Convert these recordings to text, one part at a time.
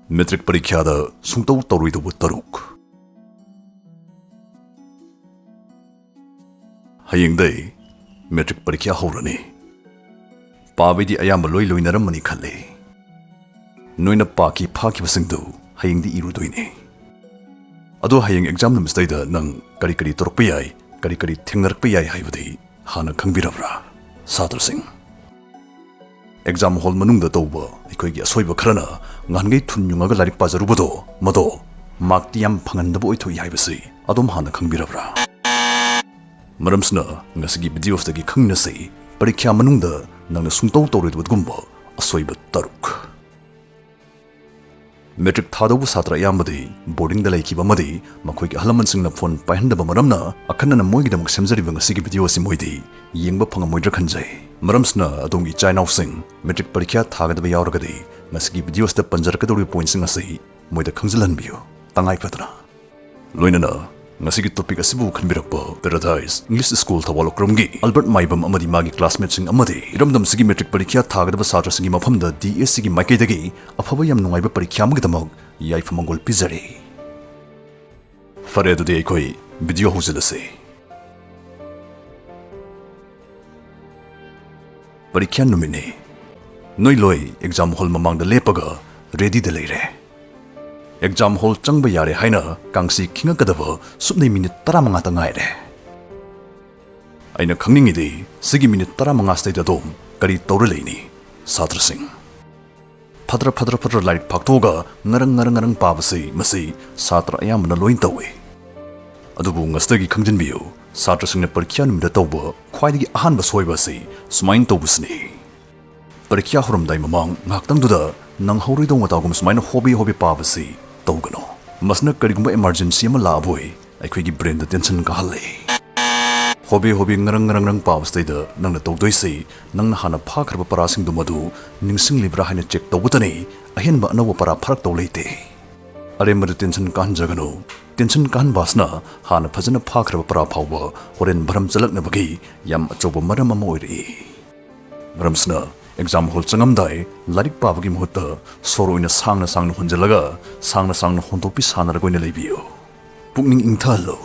Metric Parikhiada Sungtou Touroidouba Taruk. Hayengday Metric Parikhiya Horani. Pabidi ayamba loi loinaramani khalle. Noina paki phaki basingdu hayengdi irudoine. Ado hayeng exam namistayda nang kari torokpa yai, kari thengnarakpa yai haibadi hana khangbirabra. Sadar Singh. Exam hall manungda tawba aikoigi asoiba kharana ngangai thunyungaga larik pajarubado mado mark yam phangandaba oithoi haibasi adom hana khangbirabra. Maramsna ngasigi videos dagi khangnasai parikhiya manungda nangna sungtou touroidouba gumba asoiba taruk. Metric thadabu satra yambadi boarding da laikiba madi makhoigi halamansingna phone paihandaba maramna akhanna moigidamak semjariba ngasigi video si moidi yengba phangamoidra khanjai. Maramsna adongi China sing metric parikhiya thagadaba yauragadi ngasigi videos da panjarakadori points ngasai moida khangjalanbiyo tangai padra. Loinana ngasigi topic asibu khanbirakpa Paradise English School thawalokramgi Albert Maibam amadi magi classmates sing amadi iramdam sigi metric parikhiya thagadaba satra singi mafamda DS sigi maikaidagi afaba yam nungaiba parikhiya amagdamak yaifamangol pizare. Fare adudi aikoi video hojilase. Parikhiya numine noi loi exam hall mamangda lepaga ready de leire. Exam hall changba yare haina kangsi khingakadaba supnai minute 15 ta ngaire. Aina khangningidi sigi minute 15 stai da dom kari tawra leini Sadar Singh. Phadra light phaktoga ngarang pabasi masi satra ayamna loin tawe. Adubu ngastagi khangjinbiyo Sadar Singh na parikhiya numda tawba khwaidagi ahanba soiba si sumain tawbusni. Parikhiya horamdai mamang ngaktangduda nang hauridong matagum sumain hobby pabasi tawgano. Masna karigumba emergency ama laaboi aikoigi brain da tension ka halle. Hobby ngarang pabastai da nangna tawdoisi nangna hana phakhraba parasing dumadu ningsing libra haina check tawbutani ahenba anawa para pharak tawleite. Aremada tension kan jagano tension kan basna hana phajana phakhraba para phawba horen bharam chalaknabagi yam achoba maram ama oiri. Maramsna exam hall changamdai larik pabagi muhutta soroina sangna honjalaga sangna hontopi sanaragoina leibiyo. Pukning ingthalo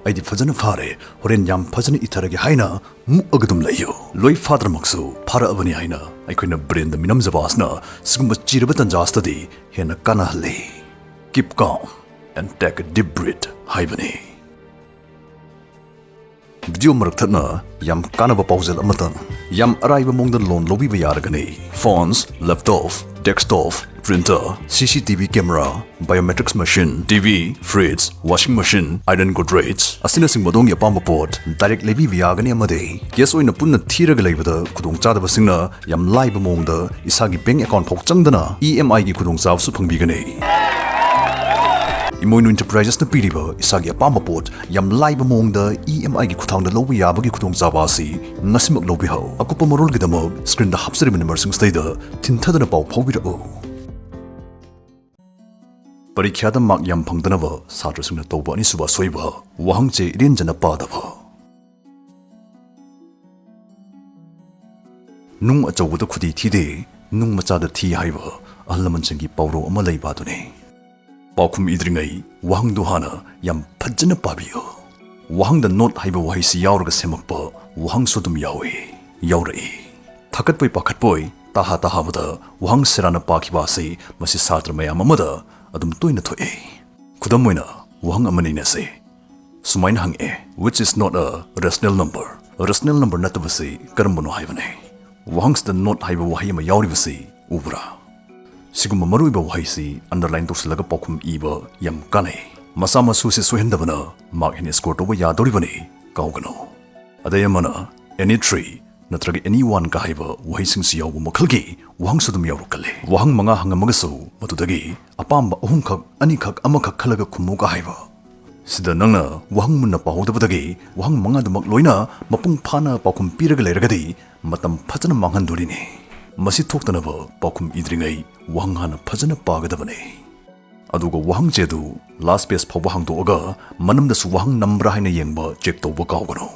aidi phajana phare horen yam phajana itharagi haina mu agadum layo. Loi father maksu phara abani haina aikoina brain da minam jabasna sigumba chiraba tanjastadi hena kana halle. Keep calm and take a deep breath haibani. Video marakthana yam kanaba pausel amatang yam araiba mongda loan lobiba yaragani. Phones, laptop, desktop, printer, CCTV camera, biometrics machine, TV, fridge, washing machine, iron godrej asina sing modong yapamba pot direct lebi yagani amade yes oina punna thiraga leibada khudong chadaba singna yam laiba mongda isagi bank account phok changdana EMI gi khudong chaw su phangbigani. Imoinu enterprises na piriba isagi apamba pot yam laiba mongda EMI gi khuthangda lobi yabagi khudong chawasi ngasimak lobi hau akupa morol gidamag screen da hapsari number sing stay da tinthadana pau phobirao. Parikhiya da mark yam phangdanaba Sadar Singh na tawba ani suba soiba wahangche irenjana padaba. Nung achawda khudi thide nung machada thi haiba ahlamansingi pawro ama leiba dune. Paukum idringai wahang duhana yam phajana pabiyo. Wahang da not haiba wahisi yauraga semakpa wahang sodum yawe yaurai. Thakatpoi pakhatpoi taha bada wahang serana pakiba se masi satra mayam amada adum toina thoe. Khudam moina wahang amani na se sumain hang which is not a rational number. A rational number natabase karambano haibane. Wahang da not haiba wahima yauribase ubra. Siguma maruiba wahisi underline to silaga pokum iba yam kanai. Masama susi suhendabana mark in score to yadoribani kaugano. Adayamana any tree natragi anyone kahaiba wahising siyaw makhalgi wahang sudum yawrukale. Wahang manga hangamagaso matudagi apamba ahumkhak anikak amakak khalaga khummu kahaiba. Sida nangna wahang munna pahodabadagi wahang manga damak loina mapung phana pakum piraga leiragadi matam phajana manghandurini. Masi thoktanaba pakum idringai wahang hana phajana pagadabane. Aduga wahang chedu last page phaw wahang doga manamda su wahang nambra haina yengba check tawba kaugano.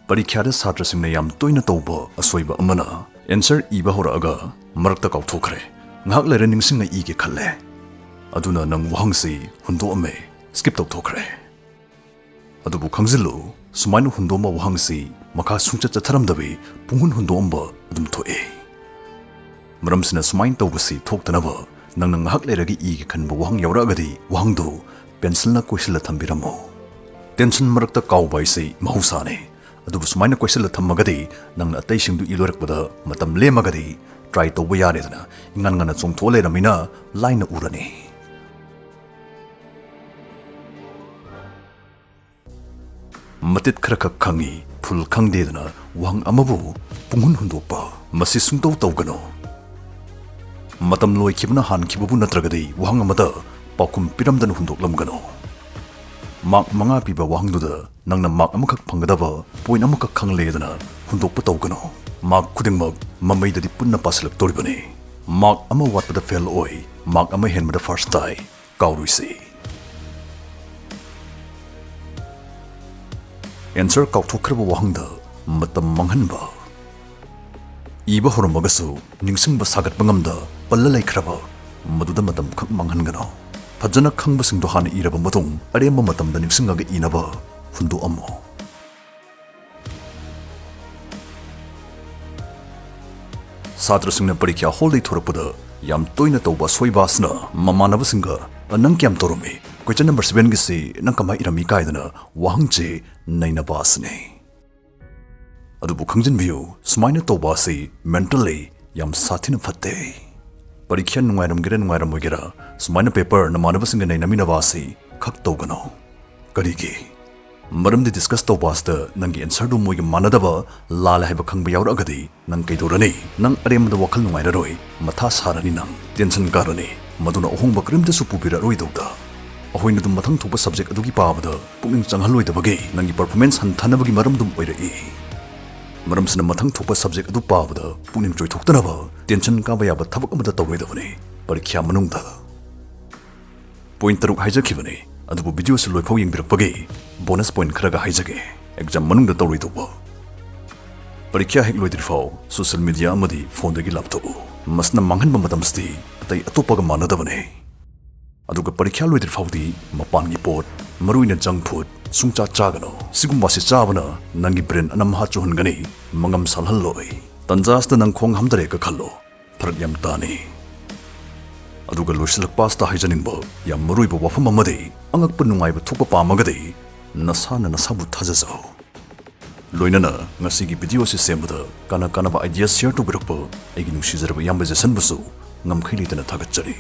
Parikhiya Satra Singh na yam toina tawba asoiba amana answer ꯏꯕ ꯍꯧꯔꯛꯑꯒ ꯃꯔꯛꯇ ꯀꯥꯎꯊꯣꯛꯈ꯭ꯔꯦ ꯉꯥꯏꯍꯥꯛ ꯂꯩꯔ ꯅꯤꯡꯁꯤꯡꯅ ꯏꯒꯦ ꯈꯜꯂꯦ ꯑꯗꯨꯅ ꯅꯪ ꯋꯥꯍꯪꯁꯤ ꯍꯨꯟꯗꯣꯛꯑꯝꯃꯦ skip ꯇꯧꯊꯣꯛꯈ꯭ꯔꯦ ꯑꯗꯨꯕꯨ ꯈꯪꯖꯤꯜꯂꯨ ꯁꯨꯃꯥꯏꯅ ꯍꯨꯟꯗꯣꯛꯑꯝꯕ ꯋꯥꯍꯪꯁꯤ ꯃꯈꯥ ꯁꯨꯡꯆꯠ ꯆꯠꯊꯔꯝꯗꯕꯤ ꯄꯨꯡꯍꯨꯟ ꯍꯨꯟꯗꯣꯛꯑꯝꯕ ꯑꯗꯨꯝ ꯊꯣꯛꯑꯦ ꯃꯔꯝꯁꯤꯅ ꯁꯨꯃꯥꯏꯅ ꯇꯧꯕꯁꯤ ꯊꯣꯛꯇꯅꯕ ꯅꯪꯅ ꯉꯥꯏꯍꯥꯛ ꯂꯩꯔꯒ ꯏꯒꯦ ꯈꯟꯕ ꯋꯥꯍꯪ ꯌꯥꯎꯔꯛꯑꯒꯗꯤ ꯋꯥꯍꯪꯗꯨ ꯄꯦꯟꯁꯤꯜꯅ ꯀꯣꯏꯁꯤꯜꯂ ꯊꯝꯕꯤꯔꯝꯃꯣ ꯇꯦꯟꯁꯟ ꯃꯔꯛꯇ ꯀꯥꯎꯕ ꯍꯥꯏꯁꯤ ꯃꯍꯧꯁꯥꯅꯤ ꯑꯗꯨꯕꯨ ꯁꯨꯃꯥꯏꯅ ꯀꯣꯏꯁꯤꯜꯂ ꯊꯝꯃꯒꯗꯤ ꯅꯪꯅ ꯑꯇꯩꯁꯤꯡꯗꯨ ꯏꯂꯣꯏꯔꯛꯄꯗ ꯃꯇꯝ ꯂꯦꯝꯃꯒꯗꯤ ꯇ꯭ꯔꯥꯏ ꯇꯧꯕ ꯌꯥꯔꯦꯗꯅ ꯏꯉꯟ ꯉꯟꯅ ꯆꯣꯡꯊꯣꯛꯑ ꯂꯩꯔꯝꯃꯤꯅ ꯂꯥꯏꯅ ꯎꯔꯅꯤ ꯃꯇꯤꯠ ꯈꯔꯈꯛ ꯈꯪꯉꯤ ꯐꯨꯜ ꯈꯪꯗꯦꯗꯅ ꯋꯥꯍꯪ ꯑꯃꯕꯨ ꯄꯨꯡꯍꯨꯟ ꯍꯨꯟꯗꯣꯛꯄ ꯃꯁꯤ ꯁꯨꯡꯇꯧ ꯇꯧꯒꯅꯨ ꯃꯇꯝ ꯂꯣꯏꯈꯤꯕꯅ ꯍꯥꯟꯈꯤꯕꯕꯨ ꯅꯠꯇ꯭ꯔꯒꯗꯤ ꯋꯥꯍꯪ ꯑꯃꯗ ꯄꯥꯎꯈꯨꯝ ꯄꯤꯔꯝꯗꯅ ꯍꯨꯟꯗꯣꯛꯂꯝꯒꯅꯨ ꯃꯥꯔꯛ 5 ꯄꯤꯕ ꯋꯥꯍꯪꯗꯨꯗ ꯅꯪꯅ ꯃꯥꯔꯛ ꯑꯃꯈꯛ ꯐꯪꯒꯗꯕ ꯄꯣꯏꯟꯠ ꯑꯃꯈꯛ ꯈꯪꯂꯦꯗꯅ ꯍꯨꯟꯗꯣꯛꯄ ꯇꯧꯒꯅꯨ ꯃꯥꯔꯛ ꯈꯨꯗꯤꯡꯃꯛ ꯃꯃꯩꯗꯗꯤ ꯄꯨꯟꯅ ꯄꯥꯁꯤꯜꯂꯛꯇꯣꯔꯤꯕꯅꯤ ꯃꯥꯔꯛ ꯑꯃ ꯋꯥꯠꯄꯗ ꯐꯦꯜ ꯑꯣꯏ ꯃꯥꯔꯛ ꯑꯃ ꯍꯦꯟꯕꯗ ꯐꯥꯔꯁ ꯇꯥꯏ ꯀꯥꯎꯔꯣꯏꯁꯤ ꯑꯦꯟꯁꯔ ꯀꯥꯎꯊꯣꯛꯈ꯭ꯔꯕ ꯋꯥꯍꯪꯗ ꯃꯇꯝ ꯃꯥꯡꯍꯟꯕ ꯏꯕ ꯍꯧꯔꯝꯃꯒꯁꯨ ꯅꯤꯡꯁꯤꯡꯕ ꯁꯥꯒꯠꯄ ꯉꯝꯗ ꯄꯜꯂ ꯂꯩꯈ꯭ꯔꯕ ꯃꯗꯨꯗ ꯃꯇꯝ ꯈꯛ ꯃꯥꯡꯍꯟꯒꯅꯨ ꯐꯖꯅ ꯈꯪꯕꯁꯤꯡꯗꯣ ꯍꯥꯟꯅ ꯏꯔꯕ ꯃꯇꯨꯡ ꯑꯔꯦꯝꯕ ꯃꯇꯝꯗ ꯅꯤꯡꯁꯤꯡꯉꯒ ꯏꯅꯕ ꯍꯨꯟꯗꯣꯛꯑꯝꯃꯣ ꯁꯥꯇ꯭ꯔꯁꯤꯡꯅ ꯄꯔꯤꯈ꯭ꯌꯥ ꯍꯣꯜꯗꯒꯤ ꯊꯣꯔꯛꯄꯗ ꯌꯥꯝ ꯇꯣꯏꯅ ꯇꯧꯕ ꯑꯁꯣꯏꯕ ꯑꯁꯤꯅ ꯃꯃꯥꯟꯅꯕꯁꯤꯡꯒ ꯅꯪ ꯀꯌꯥꯝ ꯇꯧꯔꯝꯃꯤ ꯀꯣꯏꯁꯟ ꯅꯝꯕꯔ 7ꯒꯤꯁꯤ ꯅꯪ ꯀꯃꯥꯏ ꯏꯔꯝꯃꯤ ꯀꯥꯏꯗꯅ ꯋꯥꯍꯪꯁꯦ ꯅꯩꯅꯕ ꯑꯁꯤꯅꯤ ꯑꯗꯨꯕꯨ ꯈꯪꯖꯤꯟꯕꯤꯌꯨ ꯁꯨꯃꯥꯏꯅ ꯇꯧꯕ ꯑꯁꯤ ꯃꯦꯟꯇꯦꯜꯂꯤ ꯌꯥꯝ ꯁꯥꯊꯤꯅ ꯐꯠꯇꯦ ꯄꯔꯤꯈ꯭ꯌꯥ ꯅꯨꯡꯉꯥꯏꯔꯝꯒꯦꯔꯥ ꯅꯨꯡꯉꯥꯏꯔꯝꯃꯣꯏꯒꯦꯔꯥ ꯁꯨꯃꯥꯏꯅ ꯄꯦꯄꯔ ꯅꯃꯥꯟꯅꯕꯁꯤꯡꯒ ꯅꯩꯅꯃꯤꯟꯅꯕ ꯑꯁꯤ ꯈꯛ ꯇꯧꯒꯅꯨ ꯀꯔꯤꯒꯤ ꯃꯔꯝꯗꯤ ꯗꯤꯁꯀꯁ ꯇꯧꯕ ꯑꯁꯤꯗ ꯅꯪꯒꯤ ꯑꯦꯟꯁꯔꯗꯨ ꯃꯣꯏꯒ ꯃꯥꯟꯅꯗꯕ ꯂꯥꯜꯂꯦ ꯍꯥꯏꯕ ꯈꯪꯕ ꯌꯥꯎꯔꯛꯑꯒꯗꯤ ꯅꯪ ꯀꯩꯗꯧꯔꯅꯤ ꯅꯪ ꯑꯔꯦꯝꯕꯗ ꯋꯥꯈꯜ ꯅꯨꯡꯉꯥꯏꯔꯔꯣꯏ ꯃꯊꯥ ꯁꯥꯔꯅꯤ ꯅꯪ ꯇꯦꯟꯁꯟ ꯀꯥꯔꯅꯤ ꯃꯗꯨꯅ ꯑꯍꯣꯡꯕ ꯀꯔꯤꯝꯇꯁꯨ ꯄꯨꯕꯤꯔꯛꯑꯔꯣꯏꯗꯧꯗ ꯑꯩꯈꯣꯏꯅ ꯑꯗꯨꯝ ꯃꯊꯪ ꯊꯣꯛꯄ ꯁꯕꯖꯦꯛ ꯑꯗꯨꯒꯤ ꯄꯥꯕꯗ ꯄꯨꯛꯅꯤꯡ ꯆꯪꯍꯜꯂꯣꯏꯗꯕꯒꯤ ꯅꯪꯒꯤ ꯄꯔꯐꯣꯔꯃꯦꯟꯁ ꯍꯟꯊꯅꯕꯒꯤ ꯃꯔꯝꯗꯨꯝ ꯑꯣꯏꯔꯛꯏ ꯃꯔꯝꯁꯤꯅ ꯃꯊꯪ ꯊꯣꯛꯄ ꯁꯕꯖꯦꯛ ꯑꯗꯨ ꯄꯥꯕꯗ ꯄꯨꯛꯅꯤꯡ ꯆꯣꯏꯊꯣꯛꯇꯅꯕ ꯇꯦꯟꯁꯟ ꯀꯥꯕ ꯌꯥꯕ ꯊꯕꯛ ꯑꯃꯗ ꯇꯧꯔꯣꯏꯗꯕꯅꯤ ꯄꯔꯤꯈ꯭ꯌꯥ ꯃꯅꯨꯡꯗ ꯄꯣꯏꯟꯠ 6 ꯍꯥꯏꯖꯈꯤꯕꯅꯤ ꯑꯗꯨꯕꯨ ꯚꯤꯗꯤꯑꯣꯁꯤ ꯂꯣꯏꯐꯥꯎ ꯌꯦꯡꯕꯤꯔꯛꯄꯒꯤ ꯕꯣꯅꯁ ꯄꯣꯏꯟꯠ ꯈꯔꯒ ꯍꯥꯏꯖꯒꯦ ꯑꯦꯛꯖꯥꯝ ꯃꯅꯨꯡꯗ ꯇꯧꯔꯣꯏꯗꯧꯕ ꯄꯔꯤꯈ꯭ꯌꯥ ꯍꯦꯛ ꯂꯣꯏꯗ꯭ꯔꯤꯐꯥꯎ ꯁꯣꯁꯤꯌꯦꯜ ꯃꯤꯗꯤꯌꯥ ꯑꯃꯗꯤ ꯐꯣꯟꯗꯒꯤ ꯂꯥꯞꯊꯣꯛꯎ ꯃꯁꯤꯅ ꯃꯥꯡꯍꯟꯕ ꯃꯇꯝꯁꯤꯗꯤ ꯑꯇꯩ ꯑꯇꯣꯞꯄꯒ ꯃꯥꯟꯅꯗꯕꯅꯤ ꯑꯗꯨꯒ ꯄꯔꯤꯈ꯭ꯌꯥ ꯂꯣꯏꯗ꯭ꯔꯤꯐꯥꯎꯗꯤ ꯃꯄꯥꯟꯒꯤ ꯄꯣꯠ ꯃꯔꯨꯑꯣꯏꯅ ꯖꯪꯛ ꯐꯨꯗ ꯁꯨꯡꯆꯥ ꯆꯥꯒꯅꯨ ꯁꯤꯒꯨꯝꯕꯁꯤ ꯆꯥꯕꯅ ꯅꯪꯒꯤ ꯕ꯭ꯔꯦꯟ ꯑꯅꯝꯍꯥ ꯆꯨꯍꯟꯒꯅꯤ ꯃꯉꯝ ꯁꯥꯜꯍꯜꯂꯣꯏ ꯇꯟꯖꯥꯁꯤꯗ ꯅꯪ ꯈꯣꯡ ꯍꯥꯝꯗꯔꯦꯒ ꯈꯜꯂꯣ ꯐꯔꯛ ꯌꯥꯝ ꯇꯥꯅꯤ ꯑꯗꯨꯒ ꯂꯣꯏꯁꯤꯜꯂꯛꯄ ꯑꯁꯤꯗ ꯍꯥꯏꯖꯅꯤꯡꯕ ꯌꯥꯝ ꯃꯔꯨꯑꯣꯏꯕ ꯋꯥꯐꯝ ꯑꯃꯗꯤ ꯑꯉꯛꯄ ꯅꯨꯡꯉꯥꯏꯕ ꯊꯣꯛꯄ ꯄꯥꯝꯃꯒꯗꯤ ꯅꯁꯥꯅ ꯅꯁꯥꯕꯨ ꯊꯥꯖꯖꯧ ꯂꯣꯏꯅꯅ ꯉꯁꯤꯒꯤ ꯚꯤꯗꯤꯑꯣꯁꯤ ꯁꯦꯝꯕꯗ ꯀꯥꯟꯅꯕ ꯑꯥꯏꯗꯤꯌꯥ ꯁꯦꯌꯔ ꯇꯧꯕꯤꯔꯛꯄ ꯑꯩꯒꯤ ꯅꯨꯡꯁꯤꯖꯔꯕ ꯏꯌꯥꯝꯕ ꯖꯦꯁꯟꯕꯨꯁꯨ ꯉꯝꯈꯩ ꯂꯩꯇꯅ ꯊꯥꯒꯠꯆꯔꯤ